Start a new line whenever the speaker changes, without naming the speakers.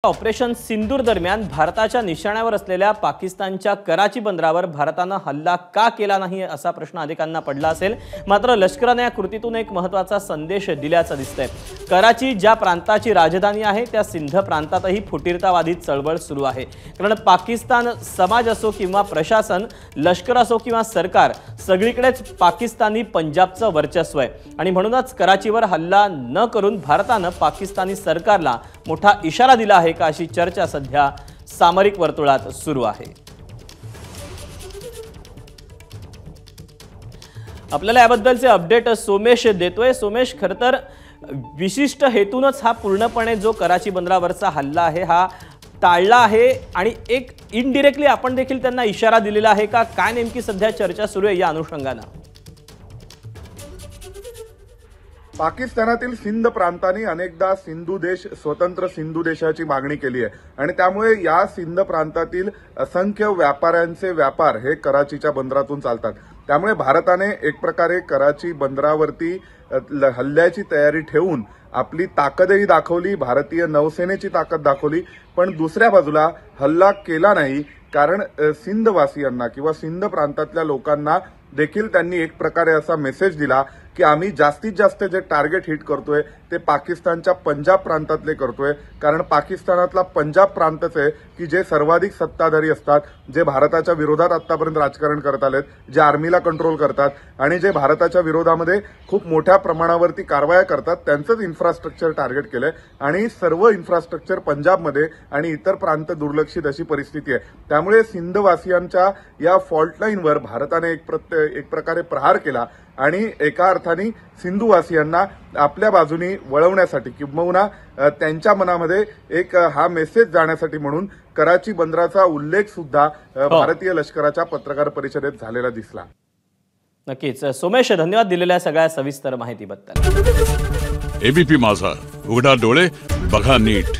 Operation सिंदूर दरम्यान भारताच्या निशाण्यावर असलेल्या पाकिस्तानच्या कराची बंदरावर भारताने हल्ला का केला नाही असा प्रश्न अनेकांना पडला असेल। मात्र लष्कराने या कृतीतून एक महत्त्वाचा संदेश दिल्याचं दिसतंय। कराची ज्या प्रांताची राजधानी आहे त्या सिंध प्रांतातही फुटीरतावादी चळवळ सुरू आहे। कारण पाकिस्तान समाज असो किंवा प्रशासन, लष्कर असो किंवा सरकार, सगळीकडेच पाकिस्तानी पंजाबचं वर्चस्व आहे आणि म्हणूनच कराचीवर हल्ला न करून भारताने पाकिस्तानी सरकारला मोठा इशारा दिला आहे का अशी चर्चा सध्या सामरिक वर्तुळात सुरू आहे। आपल्याला याबद्दलचे अपडेट सोमेश देतोय। सोमेश, खरतर विशिष्ट हेतूनच हा पूर्णपणे जो कराची बंदरावरचा हल्ला आहे हा टाळला आहे आणि एक इनडायरेक्टली आपण देखील त्यांना इशारा दिलेला आहे का, काय नेमकी सध्या चर्चा सुरू आहे या अनुषंगाने?
पाकिस्तानातील सिंध प्रांताने अनेकदा सिंधू देश, स्वतंत्र सिंधू देशाची मागणी केली आहे आणि त्यामुळे या सिंध प्रांतातील असंख्य व्यापाऱ्यांचे व्यापार हे कराचीच्या बंदरातून चालतात। त्यामुळे भारताने एक प्रकारे कराची बंदरावरती हल्ल्याची तयारी ठेवून आपली ताकदही दाखवली, भारतीय नौसेनेची ताकद दाखवली, पण दुसऱ्या बाजूला हल्ला केला नाही। कारण सिंधवासियांना किंवा सिंध प्रांतातल्या लोकांना देखील त्यांनी एक प्रकारे असा मेसेज दिला की आम्ही जास्तीत जास्त जे टार्गेट हिट करतोय ते पाकिस्तानच्या पंजाब प्रांतातले करतोय। कारण पाकिस्तानातला पंजाब प्रांतच आहे की जे सर्वाधिक सत्ताधारी असतात, जे भारताच्या विरोधात आतापर्यंत राजकारण करत आलेत, जे आर्मीला कंट्रोल करतात आणि जे भारताच्या विरोधामध्ये खूप मोठ्या प्रमाणावरती कारवाया करतात, त्यांचंच इन्फ्रास्ट्रक्चर टार्गेट केलंय आणि सर्व इन्फ्रास्ट्रक्चर पंजाबमध्ये आणि इतर प्रांत दुर्लक्षित अशी परिस्थिती आहे। त्यामुळे सिंधवासियांच्या या फॉल्ट लाईनवर भारताने एक प्रकारे प्रहार केला आणि एका अर्थाने सिंधुवासियांना आपल्या बाजूनी वळवण्यासाठी किंबहुना त्यांच्या मनामध्ये एक हा मेसेज जाण्यासाठी म्हणून कराची बंदराचा उल्लेख सुद्धा भारतीय लष्कराच्या पत्रकार परिषदेत झालेला दिसला।
नक्कीच सोमेश, धन्यवाद दिलेल्या सगळ्या सविस्तर माहितीबद्दल।
एबीपी माझा, उघडा डोळे बघा नीट।